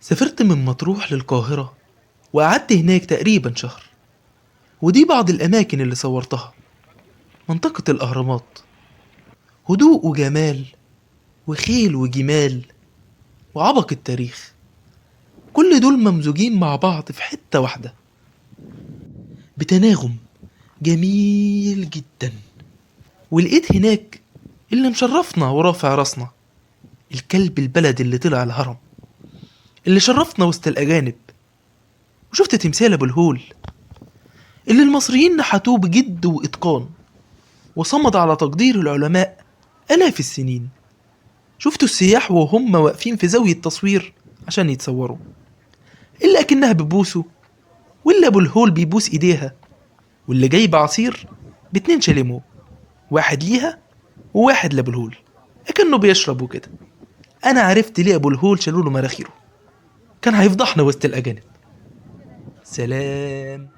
سافرت من مطروح للقاهرة وقعدت هناك تقريبا شهر. ودي بعض الأماكن اللي صورتها: منطقة الأهرامات، هدوء وجمال وخيل وجمال وعبق التاريخ، كل دول ممزوجين مع بعض في حتة واحدة بتناغم جميل جدا. ولقيت هناك اللي مشرفنا ورافع راسنا، الكلب البلد اللي طلع الهرم، اللي شرفنا وسط الأجانب. وشفت تمثال أبو الهول اللي المصريين نحتوه بجد وإتقان، وصمد على تقدير العلماء آلاف السنين. شفتوا السياح وهم واقفين في زاوية تصوير عشان يتصوروا، اللي أكنها بتبوسه، واللي أبو الهول بيبوس إيديها، واللي جايب عصير ب2 شاليمو، واحد ليها وواحد لأبو الهول، أكنه بيشربوا كده. أنا عرفت ليه أبو الهول شالوله مراخيره، كان هيفضحنا وسط الأجانب. سلام.